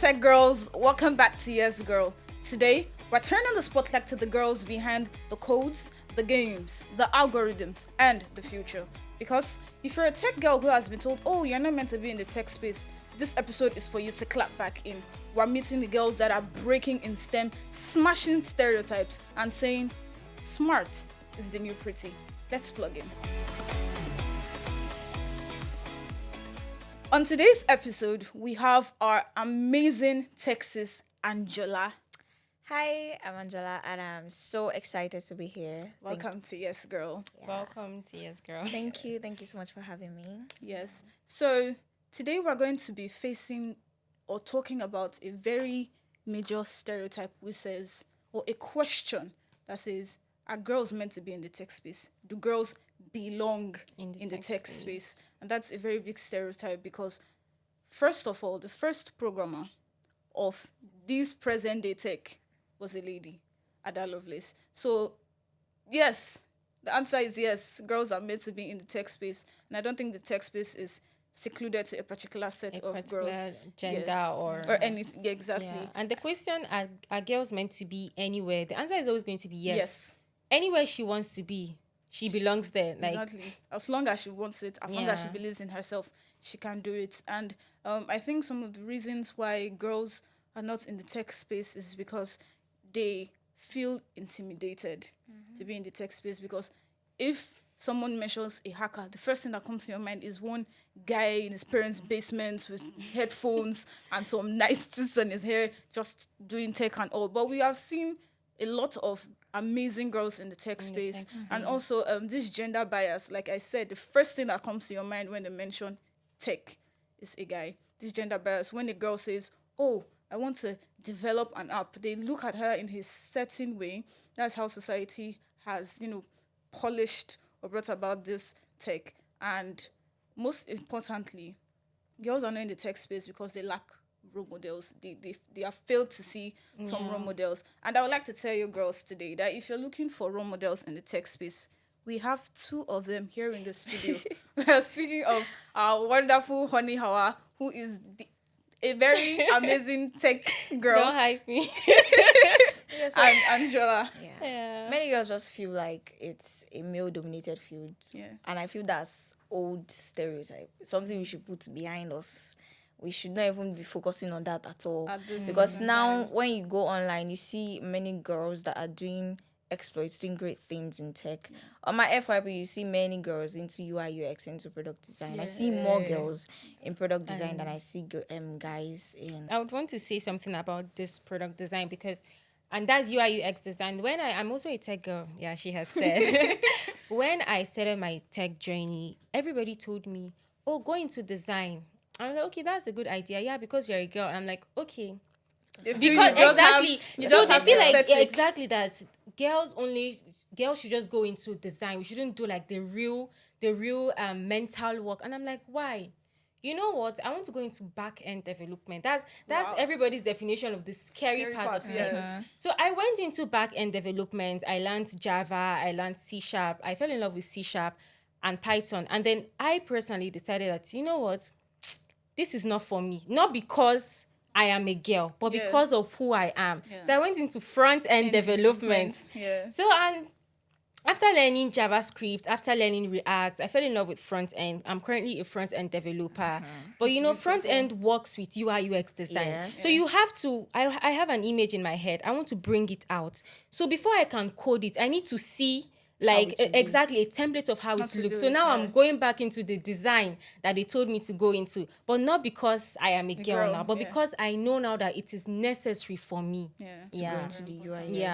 tech girls, welcome back to Yes Girl. Today, we're turning the spotlight to the girls behind the codes, the games, the algorithms, and the future. Because if you're a tech girl who has been told, oh, you're not meant to be in the tech space, this episode is for you to clap back in. We're meeting the girls that are breaking in STEM, smashing stereotypes, and saying, smart is the new pretty. Let's plug in. On today's episode, we have our amazing Texas Angela. Hi, I'm Angela, and I'm so excited to be here. Welcome to Yes Girl. Yeah. Welcome to Yes Girl. Thank you so much for having me. Yes. So today we're going to be facing or talking about a very major stereotype which says, or a question that says, are girls meant to be in the tech space? Do girls belong in the tech space? And that's a very big stereotype because, first of all, the first programmer of this present day tech was a lady, Ada Lovelace. So, yes, the answer is yes, girls are meant to be in the tech space. And I don't think the tech space is secluded to a particular set of girls. Gender yes. or anything. Yeah, exactly. Yeah. And the question, are girls meant to be anywhere? The answer is always going to be yes. Yes. Anywhere she wants to be, she belongs there. Like, exactly. As long as she wants it, as long as she believes in herself, she can do it. And I think some of the reasons why girls are not in the tech space is because they feel intimidated to be in the tech space. Because if someone mentions a hacker, the first thing that comes to your mind is one guy in his parents' basement with headphones and some nice twists on his hair, just doing tech and all. But we have seen a lot of amazing girls in the tech space. And also this gender bias. Like I said, the first thing that comes to your mind when they mention tech is a guy. This gender bias, when a girl says, oh, I want to develop an app, they look at her in his certain way. That's how society has, polished or brought about this tech. And most importantly, girls are not in the tech space because they lack role models. They have failed to see some role models. And I would like to tell you girls today that if you're looking for role models in the tech space, we have two of them here in the studio. We are speaking of our wonderful Honey Hawa, who is a very amazing tech girl. don't hype me. And Angela. Yeah. Many girls just feel like it's a male-dominated field. Yeah. And I feel that's old stereotype. Something we should put behind us. We should not even be focusing on that at all. Because now, when you go online, you see many girls that are doing exploits, doing great things in tech. Yeah. On my FYP, you see many girls into UI, UX, into product design. Yeah. I see more girls in product design than I see guys in... I would want to say something about this product design because... And that's UI UX design. When I'm also a tech girl, yeah, she has said. When I started my tech journey, everybody told me, oh, go into design. I'm like, okay, that's a good idea. Yeah, because you're a girl. I'm like, okay. Because exactly. So they feel like exactly that girls should just go into design. We shouldn't do like the real mental work. And I'm like, why? You know what? I want to go into back-end development. That's everybody's definition of the scary part of tech. Yes. So I went into back-end development. I learned Java. I learned C#. I fell in love with C# and Python. And then I personally decided that, you know what? This is not for me. Not because I am a girl, but because of who I am. Yeah. So I went into front-end development. Yeah. So after learning JavaScript, after learning React, I fell in love with front-end. I'm currently a front-end developer. But, front-end works with UI, UX design. Yes. So you have to... I have an image in my head. I want to bring it out. So before I can code it, I need to see... exactly a template of how it looks. So now I'm going back into the design that they told me to go into, but not because I am a girl now, but because I know now that it is necessary for me. To go into the UI.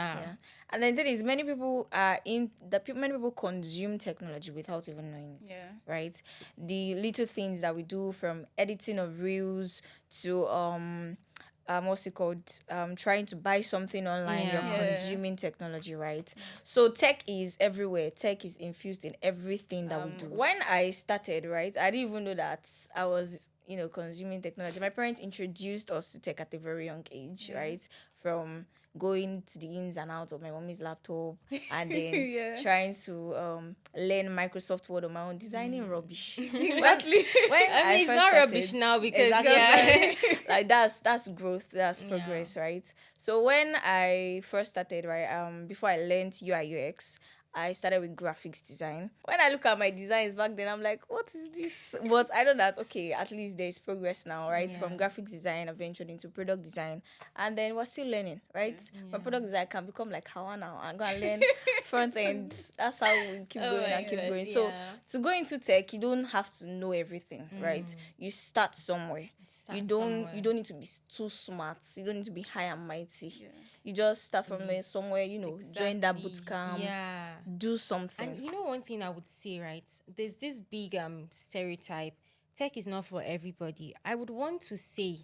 And then there is many people many people consume technology without even knowing it. Yeah. Right? The little things that we do, from editing of reels to what's it called? Trying to buy something online, you're consuming technology, right? Yes. So tech is everywhere. Tech is infused in everything that we do. When I started, right, I didn't even know that I was, consuming technology. My parents introduced us to tech at a very young age, right? From going to the ins and outs of my mommy's laptop and then trying to learn Microsoft Word on my own, designing rubbish. Exactly. When I mean, it's not rubbish now because like that's growth, that's progress, right? So when I first started, right, before I learned UI UX, I started with graphics design. When I look at my designs back then, I'm like, what is this? But I know that, okay, at least there's progress now, right? From graphics design, I ventured into product design. And then we're still learning, right? From product design, I can become like Hawa now. I'm going to learn front end. That's how we keep going and keep going. So to go into tech, you don't have to know everything, right? You start somewhere. You don't need to be too smart. You don't need to be high and mighty. You just start from somewhere, join that boot camp, do something. And one thing I would say, right? There's this big stereotype. Tech is not for everybody. I would want to say,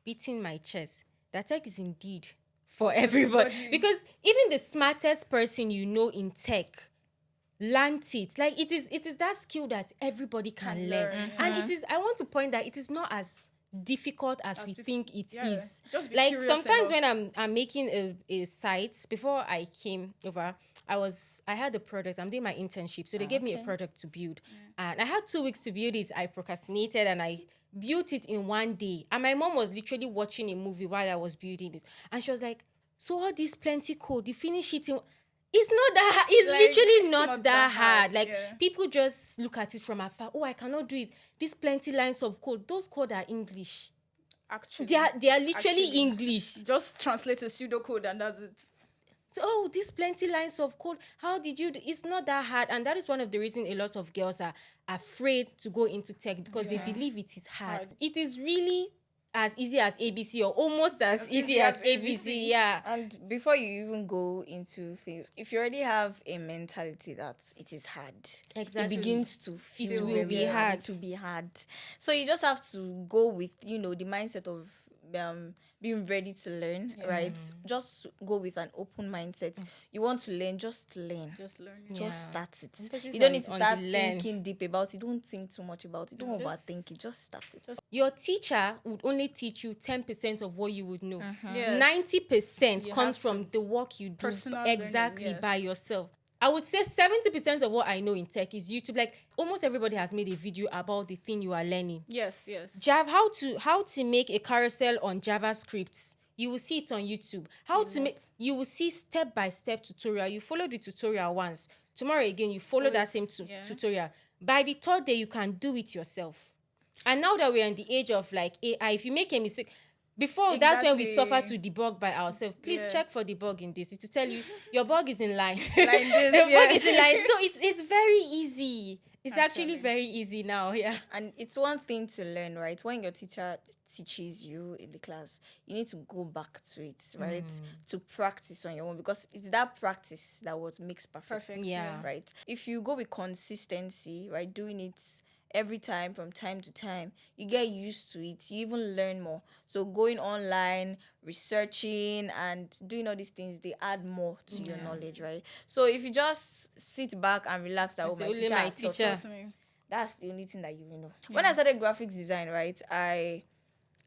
beating my chest, that tech is indeed for everybody. Because even the smartest person in tech learns it. Like it is that skill that everybody can learn. And I want to point that it is not as difficult as we think it is. Just be like sometimes enough. when I'm making a site, before I came over, I had a product. I'm doing my internship, so they gave me a product to build, and I had 2 weeks to build it. I procrastinated and I built it in 1 day. And my mom was literally watching a movie while I was building it, and she was like, "So all this plenty code, you finish it in?" It's not that. It's literally not that hard. Like people just look at it from afar. Oh, I cannot do it. These plenty lines of code. Those code are English. Actually, they are literally English. Just translate a pseudocode and that's it. So, these plenty lines of code. How did you do? It's not that hard, and that is one of the reasons a lot of girls are afraid to go into tech, because they believe it is hard. It is really as easy as ABC, or almost as easy as ABC. Yeah. And before you even go into things, if you already have a mentality that it is hard, it begins to feel very hard to be hard. So you just have to go with the mindset of being ready to learn, right? Just go with an open mindset. You want to learn, just learn. Just start it. You don't need to start thinking deep about it. Don't think too much about it. Don't overthink it. Just start it. Your teacher would only teach you 10% of what you would know. 90% comes from the work you do exactly by yourself. I would say 70% of what I know in tech is YouTube. Like almost everybody has made a video about the thing you are learning. Yes. Java, how to make a carousel on JavaScript. You will see it on YouTube. You will see step-by-step tutorial. You follow the tutorial once. Tomorrow again, you follow that same tutorial. By the third day, you can do it yourself. And now that we're in the age of like AI, if you make a mistake, before that's when we suffer to debug by ourselves. Please check for the bug in this. It's to tell you your bug is in line. Like this, the bug is in line. So it's very easy. It's actually very easy now. Yeah. And it's one thing to learn, right? When your teacher teaches you in the class, you need to go back to it, right? To practice on your own, because it's that practice that what makes perfect. Yeah. Right. If you go with consistency, right, doing it every time, from time to time, you get used to it. You even learn more. So going online, researching, and doing all these things, they add more to your knowledge, right? So if you just sit back and relax, that my teacher, that's the only thing that you will know. When I started graphics design, right,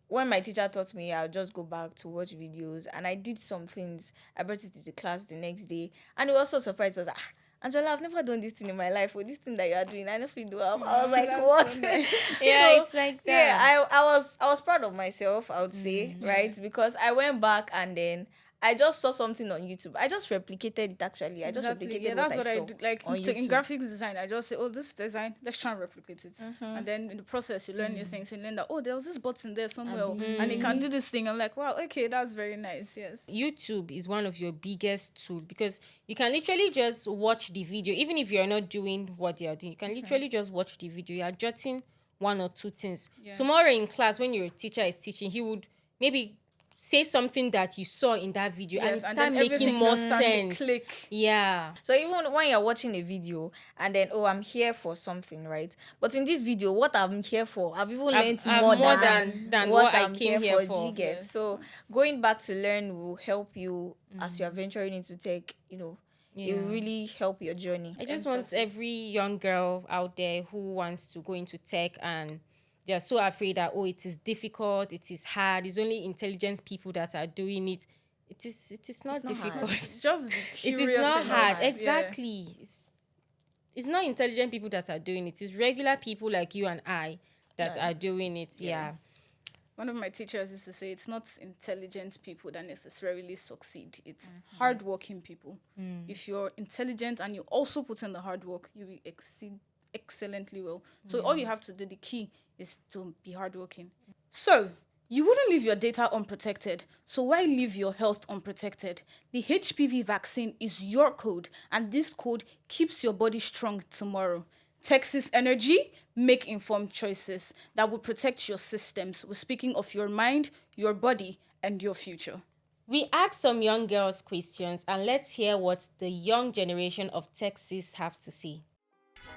when my teacher taught me, I'll just go back to watch videos, and I did some things. I brought it to the class the next day, and it was so surprised. I was like, Angela, I've never done this thing in my life, or this thing that you are doing, I never do. I was like, what? So nice. It's like that. Yeah, I was proud of myself, I would say, right? Because I went back and then I just saw something on YouTube. I just replicated it, actually. I just replicated that's what I do. Like in graphics design, I just say, this design, let's try and replicate it. And then in the process, you learn new things. You learn that, there was this button there somewhere, and it can do this thing. I'm like, wow, okay, that's very nice, yes. YouTube is one of your biggest tools, because you can literally just watch the video. Even if you're not doing what you're doing, you can literally just watch the video. You're jotting 1 or 2 things. Yes. Tomorrow in class, when your teacher is teaching, he would maybe say something that you saw in that video, and start making more sense. Yeah. So even when you're watching a video and then, I'm here for something, right? But in this video, what I'm here for, I've even learned more than what I came here for. Do you get? Yes. So going back to learn will help you as you are venturing into tech, it will really help your journey. I just want every young girl out there who wants to go into tech, and they're so afraid that, it is difficult, it is hard, it's only intelligent people that are doing it. it is not difficult. Just be It curious is not enough. hard. Yeah. Exactly. It's not intelligent people that are doing it. It's regular people like you and I that are doing it. Yeah. One of my teachers used to say it's not intelligent people that necessarily succeed. It's hardworking people. If you're intelligent and you also put in the hard work, you will exceed excellently well. So all you have to do, the key is to be hardworking. So you wouldn't leave your data unprotected. So why leave your health unprotected? The HPV vaccine is your code, and this code keeps your body strong tomorrow. Texas Energy, make informed choices that will protect your systems. We're speaking of your mind, your body, and your future. We asked some young girls questions, and let's hear what the young generation of Texas have to say.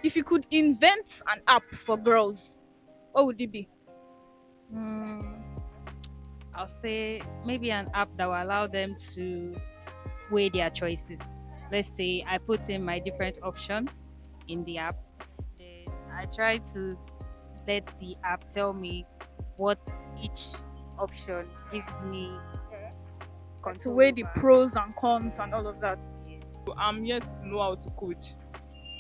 If you could invent an app for girls, what would it be? I'll say maybe an app that will allow them to weigh their choices. Let's say I put in my different options in the app. Then I try to let the app tell me what each option gives me. To weigh the pros and cons and all of that. Yes. I'm yet to know how to coach.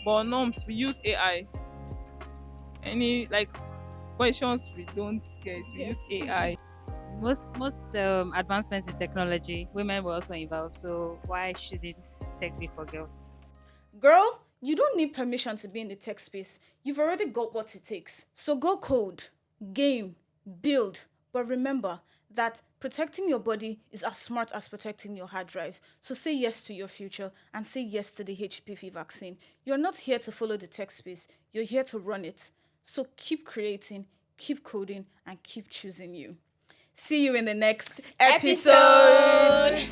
But norms, we use AI. Any questions we don't get, we use AI. Most advancements in technology, women were also involved. So why shouldn't tech be for girls? Girl, you don't need permission to be in the tech space. You've already got what it takes. So go code, game, build. But remember that protecting your body is as smart as protecting your hard drive. So say yes to your future and say yes to the HPV vaccine. You're not here to follow the tech space. You're here to run it. So keep creating, keep coding, and keep choosing you. See you in the next episode.